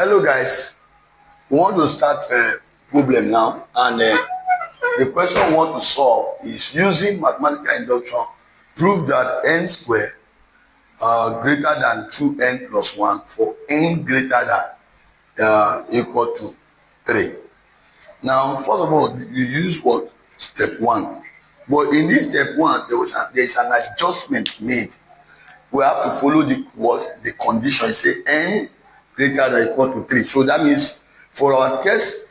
Hello guys, we want to start a problem now, and the question we want to solve is using mathematical induction prove that n square greater than 2n plus 1 for n greater than equal to 3. Now first of all, we use what? Step 1. But in this step 1, there is an adjustment made. We have to follow the condition. Say n greater than or equal to 3. So that means for our test,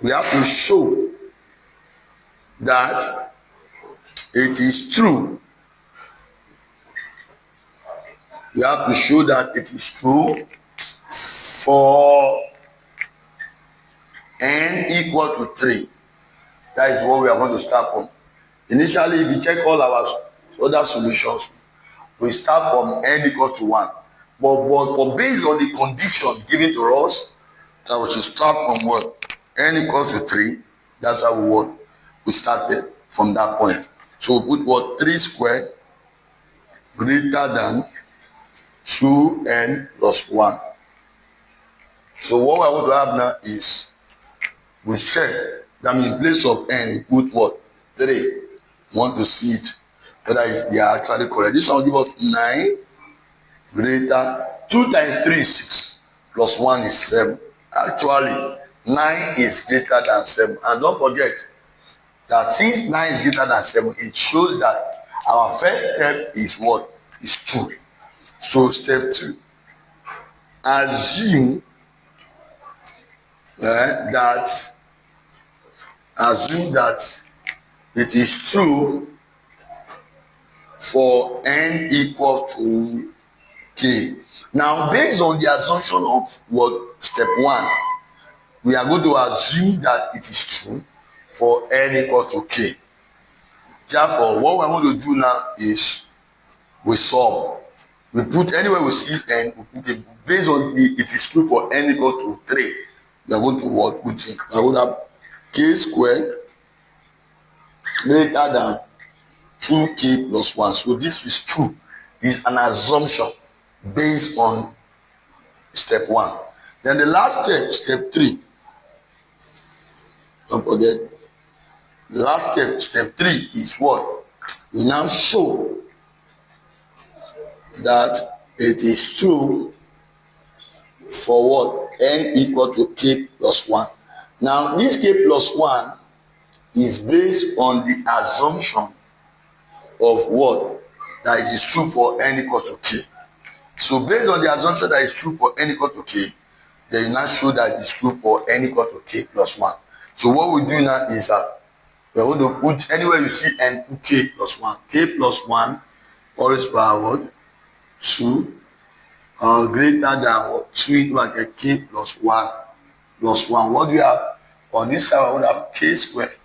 we have to show that it is true. We have to show that it is true for n equal to 3. That is what we are going to start from. Initially, if you check all our other solutions, we start from n equal to 1. But based on the condition given to us, that we should start from what? N equals to 3. That's how we started from that point. So we put what? 3 squared greater than 2n plus 1. So what I want to have now is, we check that in place of n, we put what? 3. We want to see it, whether they are actually correct. This one will give us 9 greater. 2 times 3 is 6, plus 1 is 7. Actually, 9 is greater than 7. And don't forget that since 9 is greater than 7, it shows that our first step is what? Is true. So step 2, assume that it is true for n equals to k. Now, based on the assumption of what? Step 1, we are going to assume that it is true for n equals to k. Therefore, what we want to do now is we solve. We put anywhere we see n, we put it based on it is true for n equals to 3. We are going to what? Put in. We are going to have k squared greater than 2k plus 1. So this is true. This is an assumption based on step 1. Then the last step, step 3. Don't forget. The last step, step 3, is what? We now show that it is true for what? N equal to k plus 1. Now, this k plus 1 is based on the assumption of what? That it is true for n equal to k. So based on the assumption that it's true for n equal to k, then you now show that it's true for n equal to k plus 1. So what we do now is that we're going to put anywhere you see n, k plus 1. K plus 1 always power what? 2 greater than what? 2 into k plus 1 plus 1. What do you have? On this side, I would have k squared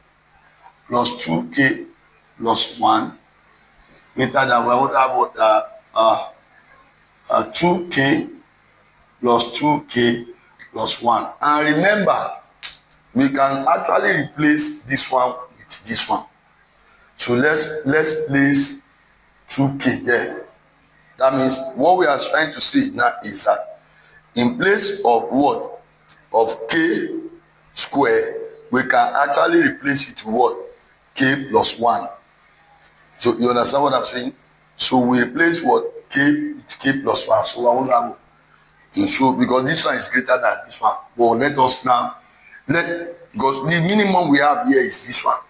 plus 2k plus 1 greater than, we would have what? 2k plus 2k plus 1. And remember, we can actually replace this one with this one. So let's place 2k there. That means what we are trying to say now is that in place of what? Of k square, we can actually replace it to what? K plus 1. So you understand what I'm saying? So we replace what? K with k plus 1. So I want to have show, because this one is greater than this one. But let us now because the minimum we have here is this one.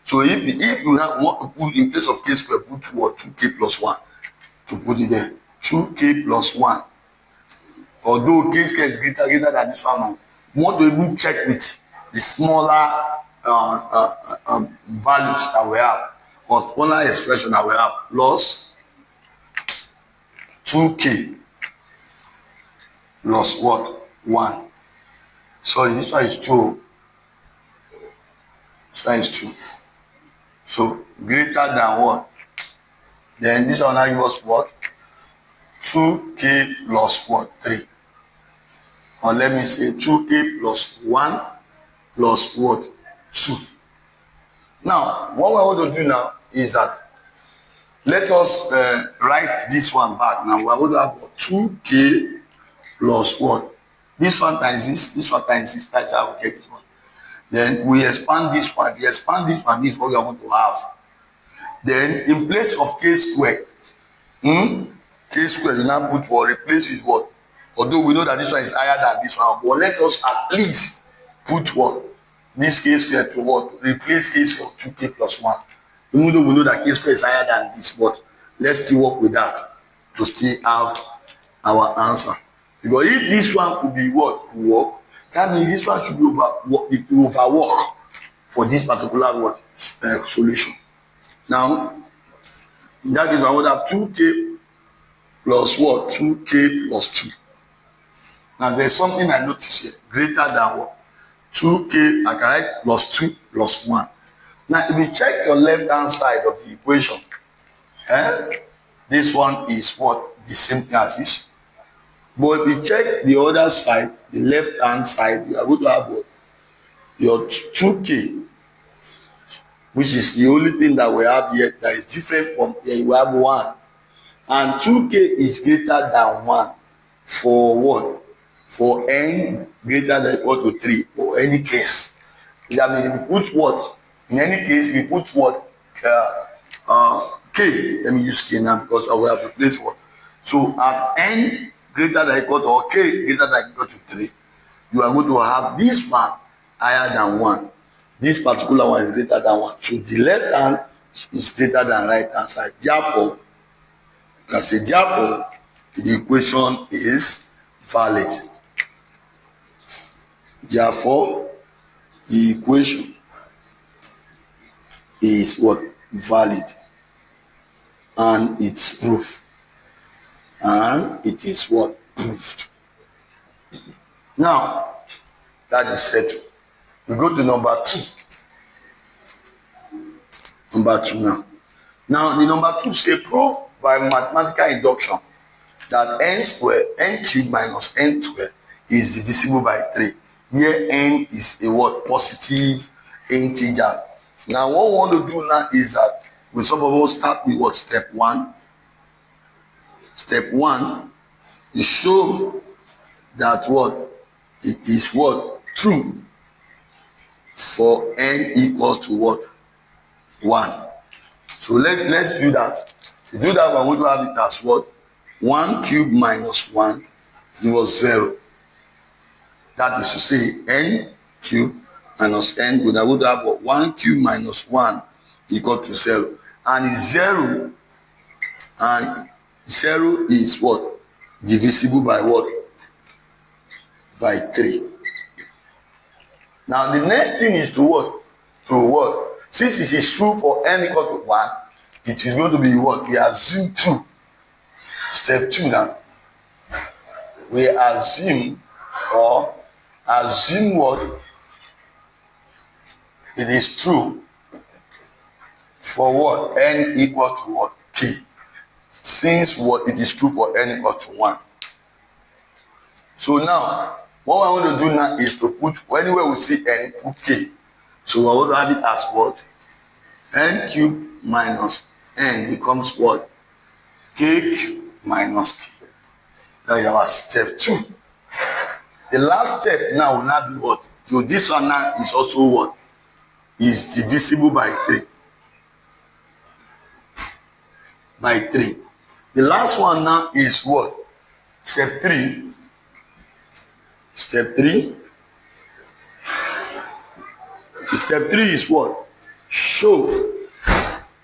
So if you have want to put in place of k square, put what? 2k plus 1 to put it there. 2k plus 1. Although k square is greater than this one, we want to even check with the smaller values that we have, or smaller expression that we have, plus 2k plus what? 1. Sorry, this one is 2. This one is 2. So greater than what? Then this one now give us what? 2k plus what? 3. Or let me say 2k plus 1 plus what? 2. Now, what we want to do now is that let us write this one back. Now we are going to have what? 2k plus what? This one times this one times this, that's how we get this one. Then we expand this one. If you expand this one, this is what we are going to have. Then in place of k square, k square you now put what? Replace with what? Although we know that this one is higher than this one, but let us at least put what? This k square to what? Replace k square 2k plus 1. Even though we know that k square is higher than this, but let's still work with that to still have our answer. Because if this one could be what? Could work, that means this one should be overwork for this particular what? Solution. Now, in that case, I would have 2k plus what? 2k plus 2. Now, there's something I notice here. Greater than what? 2k, I can write plus 2 plus 1. Now, if you check your left-hand side of the equation, this one is what? The same thing as this. But if you check the other side, the left-hand side, you are going to have what? Your 2k, which is the only thing that we have here that is different from here. You have 1. And 2k is greater than 1 for what? For n greater than equal to 3 or any case. That means we put what? In any case, we put what? K. Let me use k now because I will have replaced what? So at n greater than equal to or k greater than equal to 3, you are going to have this one higher than 1. This particular one is greater than 1. So the left hand is greater than right hand side. Therefore, you can say therefore the equation is valid. Therefore, the equation is what? Valid. And it's proof. And it is what? Proved. Now, that is settled. We go to number 2. Number 2 now. Now, the number 2 say proof by mathematical induction that n cubed minus n squared is divisible by 3, where n is a what? Positive integer. Now, what we want to do now is that we some of us start with what? Step 1. Step 1 is show that what? It is what? True for n equals to what? 1. So let's do that. To do that, we're going to have it as what? 1 cubed minus 1 equals 0. That is to say, n cubed minus n, we are going to have what? 1 cubed minus 1 equal to 0. And it's 0. And 0 is what? Divisible by what? By 3. Now, the next thing is to what? To what? Since it is true for n equal to 1, it is going to be what? We assume 2. Step 2 now. We assume or assume what? It is true for what? N equal to what? K. Since what? It is true for n equal to 1. So now, what I want to do now is to put, anywhere we see n, put k. So I want to have it as what? N cubed minus n becomes what? K cubed minus k. That is our step 2. The last step now will not be what? So this one now is also what? Is divisible by 3. By 3. The last one now is what? Step 3. Step 3. Step 3 is what? Show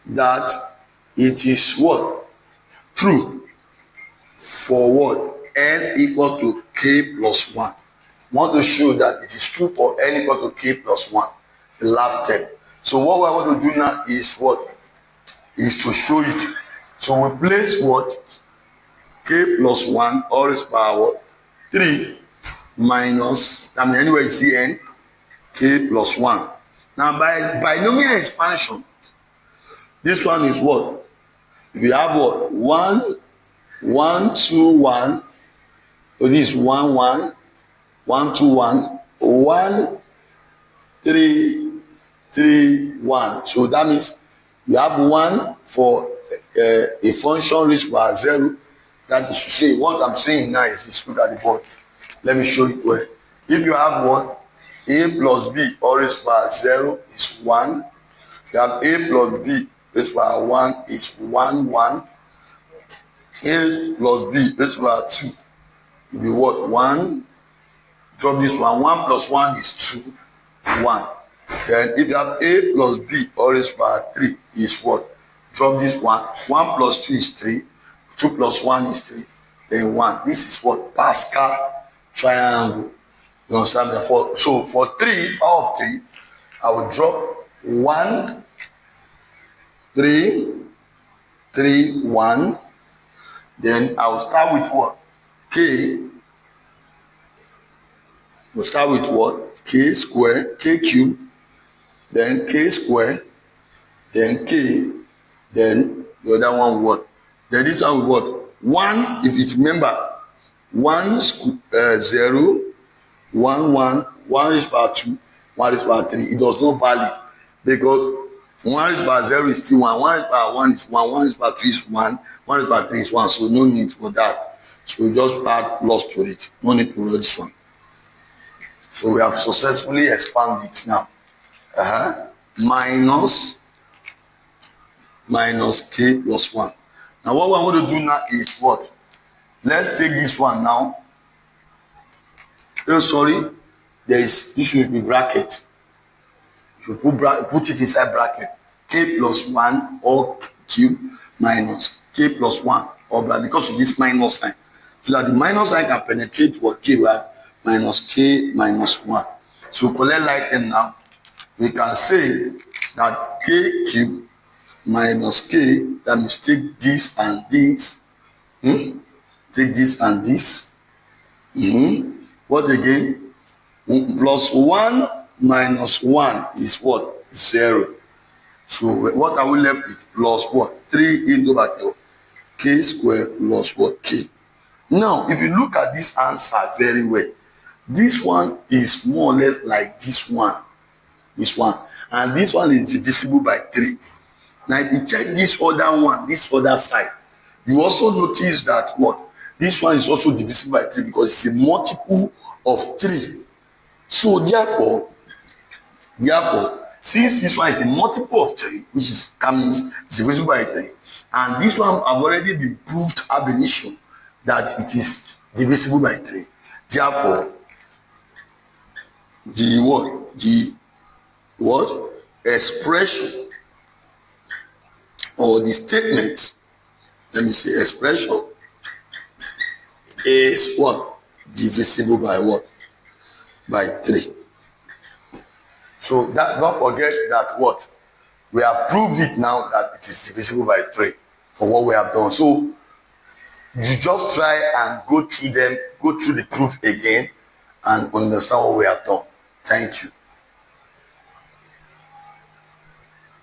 that it is what? True for what? N equal to k plus 1. Want to show that it is true for n equal to k plus 1. The last step. So what I want to do now is what? Is to show it. So we place what? K plus 1 all raised to power what? 3 minus, I mean anywhere you see n, k plus 1. Now by binomial expansion, this one is what? If you have what? 1, 1, 2, 1, so this is 1, 1, 1, 2, 1, 1, 3, 3, 1. So that means you have 1 for a function reached by 0. That is to say, what I'm saying now is look at the board. Let me show you where. If you have what? A plus B all raised by 0 is 1. If you have A plus B raised by 1 is 1, 1. A plus B raised by 2 will be what? 1. Drop this one. 1 plus 1 is 2. 1. Then if you have A plus B all raised by 3 is what? Drop this one. 1 plus 2 is 3. 2 plus 1 is 3. Then 1. This is what? Pascal triangle. You understand me? So for 3, power of 3, I will drop 1, 3, 3, 1. Then I will start with what? K. We'll start with what? K square, K cube, then K square, then K, then the other one what? Then this one what? 1, if you remember, 1, 0, 1, 1, 1 is by 2, 1 is by 3. It does not valid because 1 is by 0 is still 1, 1 is by 1 is 1, 1 is by 2 is 1, 1 is by 3 is 1. So no need for that. So we just add plus to it. No need to write this one. So we have successfully expanded it now. Minus K plus 1. Now what we want to do now is what? Let's take this one now. Oh, sorry. This should be bracket. You put it inside bracket. K plus 1 or cube minus K plus 1 or bracket because of this minus sign. So that the minus sign can penetrate what K will have. Minus K minus 1. So collect like them now. We can say that K cube minus K, that means take this and this. Take this and this. What again? Plus 1 minus 1 is what? 0. So what are we left with? Plus what? 3 into bracket. K squared plus what? K. Now, if you look at this answer very well, this one is more or less like this one. This one. And this one is divisible by 3. Now, if you check this other one, this other side, you also notice that what? This one is also divisible by 3 because it's a multiple of 3. So therefore, since this one is a multiple of 3, which is means it's divisible by 3, and this one have already been proved ab initio that it is divisible by 3. Therefore, the expression or the statement, let me say expression, is what? Divisible by what? By 3. So that, don't forget that what? We have proved it now that it is divisible by 3 for what we have done. So you just try and go through the proof again and understand what we have done. Thank you.